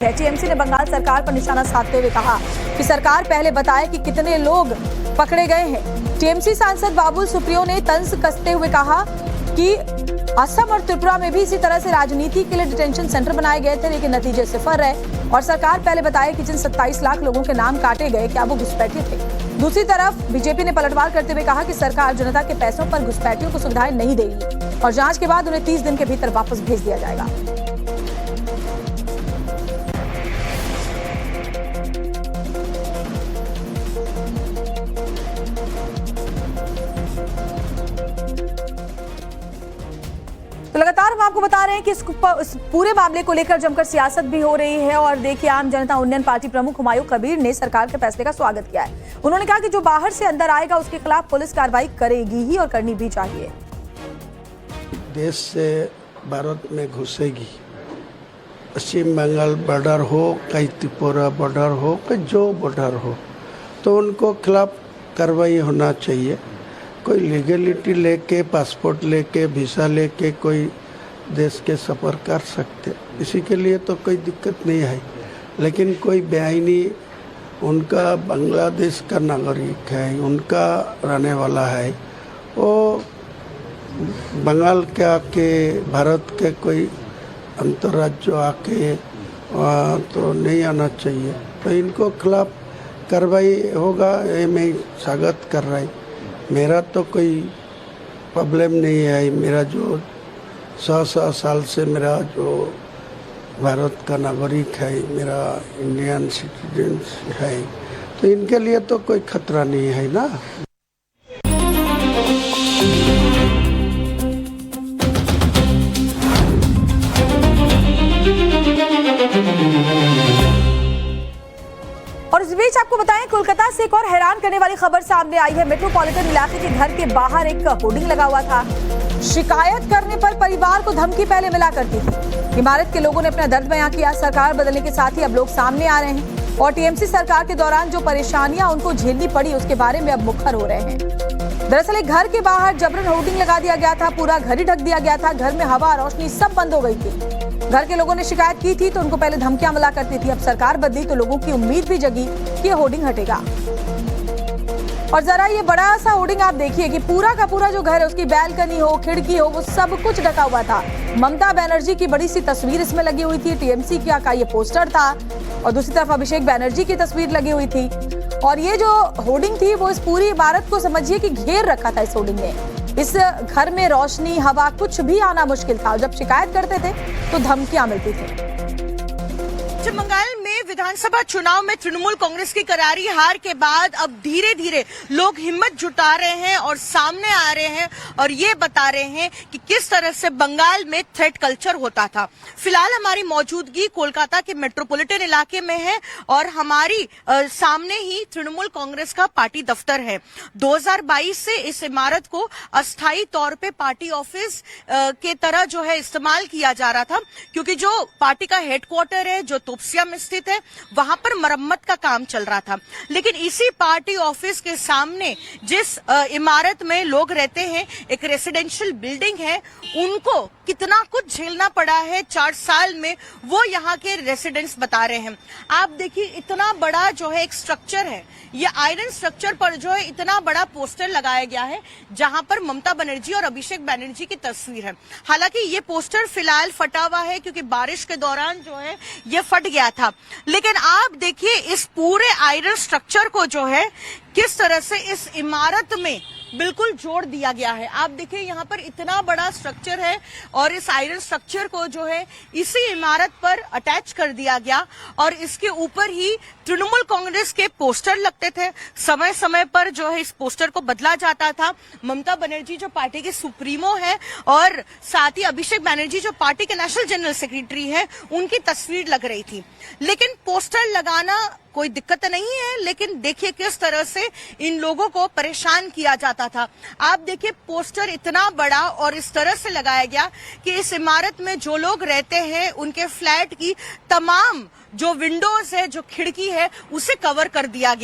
TMC ने बंगाल सरकार पर निशाना साधते हुए कहा कि सरकार पहले बताए कि कितने लोग पकड़े गए हैं। टीएमसी सांसद बाबुल सुप्रियो ने तंज कसते हुए कहा कि असम और त्रिपुरा में भी इसी तरह से राजनीति के लिए डिटेंशन सेंटर बनाए गए थे, लेकिन नतीजे सिफर रहे और सरकार पहले बताए कि जिन 27 लाख लोगों के नाम काटे गए क्या वो घुसपैठिए थे। दूसरी तरफ बीजेपी ने पलटवार करते हुए कहा कि सरकार जनता के पैसों पर घुसपैठियों को सुविधाएं नहीं देगी और जांच के बाद उन्हें 30 दिन के भीतर वापस भेज दिया जाएगा। तो लगातार हम आपको बता रहे हैं कि इस पूरे मामले को लेकर जमकर सियासत भी हो रही है और देखिए आम जनता उन्नयन पार्टी प्रमुख हुमायूं कबीर ने सरकार के फैसले का स्वागत किया है। उन्होंने कहा कि जो बाहर से अंदर आएगा उसके खिलाफ पुलिस कार्रवाई करेगी ही और करनी भी चाहिए। देश से भारत में घुसेगी, पश्चिम बंगाल बॉर्डर हो, कहीं त्रिपुरा बॉर्डर हो, कहीं जो बॉर्डर हो, तो उनको खिलाफ कार्रवाई होना चाहिए। कोई लीगलिटी लेके, पासपोर्ट लेके, वीज़ा लेके कोई देश के सफ़र कर सकते, इसी के लिए तो कोई दिक्कत नहीं है। लेकिन कोई बेआईनी उनका बांग्लादेश का नागरिक है, उनका रहने वाला है, वो बंगाल के आके भारत के कोई अंतर्राज्य आके तो नहीं आना चाहिए। तो इनको खिलाफ कार्रवाई होगा, ये मैं स्वागत कर रहा हूँ। मेरा तो कोई प्रॉब्लम नहीं है। मेरा जो 100 साल से मेरा जो भारत का नागरिक है, मेरा इंडियन सिटीजन है, तो इनके लिए तो कोई खतरा नहीं है ना। और इस बीच आपको बताएं कोलकाता से एक और हैरान करने वाली खबर सामने आई है। मेट्रोपॉलिटन इलाके के घर के बाहर एक होर्डिंग लगा हुआ था। शिकायत करने पर परिवार को धमकी पहले मिला करती थी। इमारत के लोगों ने अपना दर्द बयां किया। सरकार बदलने के साथ ही अब लोग सामने आ रहे हैं और टीएमसी सरकार के दौरान जो परेशानियां उनको झेलनी पड़ी उसके बारे में अब मुखर हो रहे हैं। दरअसल एक घर के बाहर जबरन होर्डिंग लगा दिया गया था, पूरा घर ही ढक दिया गया था। घर में हवा रोशनी सब बंद हो गई थी। घर के लोगों ने शिकायत की थी तो उनको पहले धमकियां मिला करती थी। अब सरकार बदली तो लोगों की उम्मीद भी जगी कि ये होर्डिंग हटेगा। और जरा ये बड़ा सा होर्डिंग आप देखिए कि पूरा का पूरा जो घर है उसकी बैल्कनी हो, खिड़की हो, वो सब कुछ ढका हुआ था। ममता बनर्जी की बड़ी सी तस्वीर इसमें लगी हुई थी। टीएमसी का ये पोस्टर था और दूसरी तरफ अभिषेक बनर्जी की तस्वीर लगी हुई थी। और ये जो होर्डिंग थी वो इस पूरी इमारत को समझिए कि घेर रखा था। इस होर्डिंग ने इस घर में रोशनी, हवा कुछ भी आना मुश्किल था। जब शिकायत करते थे तो धमकियां मिलती थी। पश्चिम बंगाल में विधानसभा चुनाव में तृणमूल कांग्रेस की करारी हार के बाद अब धीरे धीरे लोग हिम्मत जुटा रहे हैं और सामने आ रहे हैं और ये बता रहे हैं कि किस तरह से बंगाल में थ्रेट कल्चर होता था। फिलहाल हमारी मौजूदगी कोलकाता के मेट्रोपॉलिटन इलाके में है और हमारी सामने ही तृणमूल कांग्रेस का पार्टी दफ्तर है। 2022 से इस इमारत को अस्थायी तौर पे पार्टी ऑफिस के तरह जो है इस्तेमाल किया जा रहा था, क्योंकि जो पार्टी का हेडक्वार्टर है जो तोपसिया में स्थित है वहां पर मरम्मत का काम चल रहा था। लेकिन इसी पार्टी ऑफिस के सामने जिस इमारत में लोग रहते हैं, एक रेसिडेंशियल बिल्डिंग है, उनको कितना कुछ झेलना पड़ा है 4 साल में, वो यहाँ के रेसिडेंट्स बता रहे हैं। आप देखिए इतना बड़ा जो है एक स्ट्रक्चर है, ये आयरन स्ट्रक्चर पर जो है इतना बड़ा पोस्टर लगाया गया है जहां पर ममता बनर्जी और अभिषेक बनर्जी की तस्वीर है। हालांकि ये पोस्टर फिलहाल फटा हुआ है क्योंकि बारिश के दौरान जो है ये फट गया था। लेकिन आप देखिए इस पूरे आयरन स्ट्रक्चर को जो है किस तरह से इस इमारत में बिल्कुल जोड़ दिया गया है। आप देखिए यहाँ पर इतना बड़ा स्ट्रक्चर है और इस आयरन स्ट्रक्चर को जो है इसी इमारत पर अटैच कर दिया गया और इसके ऊपर ही तृणमूल कांग्रेस के पोस्टर लगते थे। समय समय पर जो है इस पोस्टर को बदला जाता था। ममता बनर्जी जो पार्टी के सुप्रीमो है और साथ ही अभिषेक बनर्जी जो पार्टी के नेशनल जनरल सेक्रेटरी है, उनकी तस्वीर लग रही थी। लेकिन पोस्टर लगाना कोई दिक्कत नहीं है, लेकिन देखिए किस तरह से इन लोगों को परेशान किया जाता था। आप देखिए पोस्टर इतना बड़ा और इस तरह से लगाया गया कि इस इमारत में जो लोग रहते हैं उनके फ्लैट की तमाम जो विंडोज है, जो खिड़की है, उसे कवर कर दिया गया।